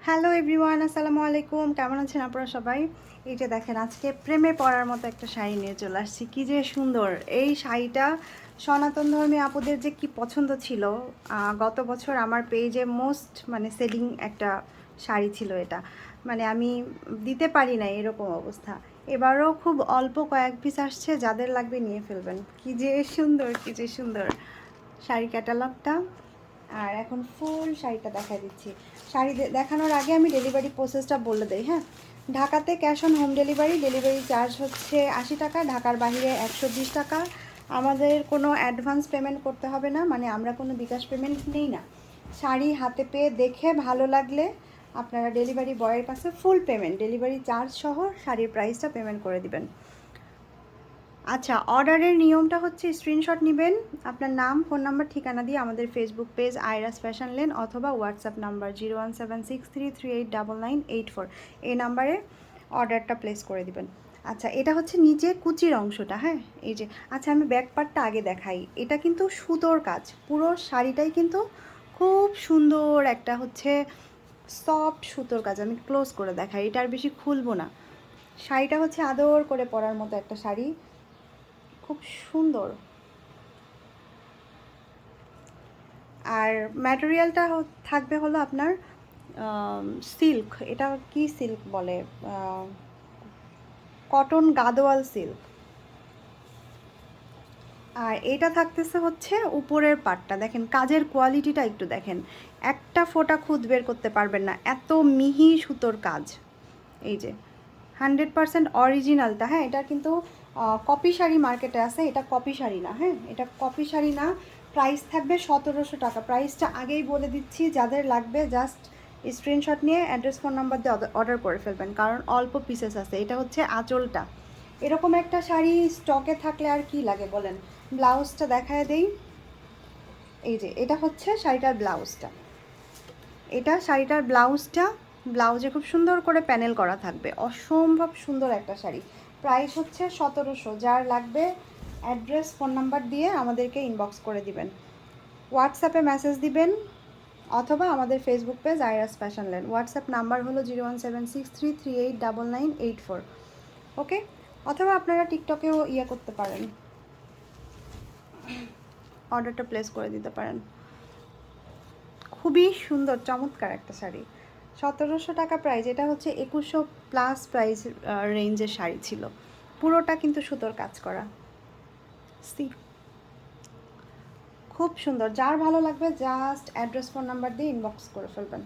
Hello everyone, আসসালামু আলাইকুম। কেমন আছেন আপনারা সবাই? এই যে দেখেন, আজকে প্রেমে পড়ার মতো একটা শাড়ি নিয়ে চলে আসছি। কী যে সুন্দর এই শাড়িটা! সনাতন ধর্মী আপুদের যে কি পছন্দ ছিল। গত বছর আমার পেজে মোস্ট সেলিং একটা শাড়ি ছিল এটা। আমি দিতে পারি না, এরকম অবস্থা। এবারও খুব অল্প কয়েক পিস আসছে, যাদের লাগবে নিয়ে ফেলবেন। কী যে সুন্দর, কী যে সুন্দর শাড়ি ক্যাটালগটা। আর এখন ফুল শাড়িটা দেখাই দিচ্ছি। শাড়ি দেখানোর আগে আমি ডেলিভারি প্রসেসটা বলে দিই। হ্যাঁ, ঢাকাতে cash on home delivery, delivery charge হচ্ছে 80 টাকা, ঢাকার বাইরে 120 টাকা। আমাদের কোনো অ্যাডভান্স পেমেন্ট করতে হবে না, আমরা কোনো বিকাশ পেমেন্ট নেই না। শাড়ি হাতে পেয়ে দেখে ভালো লাগলে আপনারা ডেলিভারি বয়ের কাছে ফুল পেমেন্ট, ডেলিভারি চার্জ সহ শাড়ির প্রাইসটা পেমেন্ট করে দিবেন। আচ্ছা, অর্ডারের নিয়মটা হচ্ছে স্ক্রিনশট নেবেন, আপনার নাম, ফোন নাম্বার, ঠিকানা দিয়ে আমাদের ফেসবুক পেজ আইরাস ফ্যাশন লেন অথবা হোয়াটসঅ্যাপ নাম্বার 01763389984 এই নাম্বারে অর্ডারটা প্লেস করে দিবেন। আচ্ছা, এটা হচ্ছে নিচে কুচির অংশটা। হ্যাঁ, এই যে। আচ্ছা, আমি ব্যাক পার্টটা আগে দেখাই। এটা কিন্তু সুতোর কাজ, পুরো শাড়িটাই কিন্তু খুব সুন্দর একটা হচ্ছে সফট সুতোর কাজ। আমি ক্লোজ করে দেখাই, এটা আর বেশি খুলবো না। শাড়িটা হচ্ছে আদর করে পরার মতো একটা শাড়ি, খুব সুন্দর। আর ম্যাটেরিয়ালটা থাকবে হলো আপনার সিল্ক। এটা কি সিল্ক বলে? Cotton Gadwal silk. আর এটা থাকতেছে হচ্ছে উপরের পাটটা। দেখেন কাজের কোয়ালিটিটা একটু দেখেন, একটা ফোঁটা খুঁত বের করতে পারবেন না, এত মিহি সুতোর কাজ। এই যে 100% অরিজিনালটা। হ্যাঁ, এটা কিন্তু কপি শাড়ি মার্কেটে আছে, এটা কপি শাড়ি না। হ্যাঁ, এটা কপি শাড়ি না। প্রাইস থাকবে 1700 টাকা। প্রাইসটা আগেই বলে দিচ্ছি, যাদের লাগবে জাস্ট স্ক্রিনশট নিয়ে অ্যাড্রেস ফোন নাম্বার দিয়ে অর্ডার করে ফেলবেন, কারণ অল্প পিসেস আছে। এটা হচ্ছে আঁচলটা। এরকম একটা শাড়ি স্টকে থাকলে আর কি লাগে বলেন। ব্লাউজটা দেখায় দেই। এই যে এটা হচ্ছে শাড়িটার ব্লাউজটা। এটা শাড়িটার ব্লাউজটা। ব্লাউজে খুব সুন্দর করে প্যানেল করা থাকবে, অসম্ভব সুন্দর একটা শাড়ি। প্রাইস হচ্ছে 1700। যার লাগবে অ্যাড্রেস ফোন নাম্বার দিয়ে আমাদেরকে ইনবক্স করে দিবেন, হোয়াটসঅ্যাপে মেসেজ দিবেন, অথবা আমাদের ফেসবুক পেজ আইরাস ফ্যাশন লেন। হোয়াটসঅ্যাপ নাম্বার হলো 01763389984। ওকে, অথবা আপনারা টিকটকেও করতে পারেন, অর্ডারটা প্লেস করে দিতে পারেন। খুবই সুন্দর, চমৎকার একটা শাড়ি। 1700 টাকা প্রাইস। এটা হচ্ছে 2100 প্লাস প্রাইস রেঞ্জের শাড়ি ছিল। পুরোটা কিন্তু সুতোর কাজ করা। সি, খুব সুন্দর। যার ভালো লাগবে জাস্ট অ্যাড্রেস ফোন নাম্বার দিয়ে ইনবক্স করে ফেলবেন।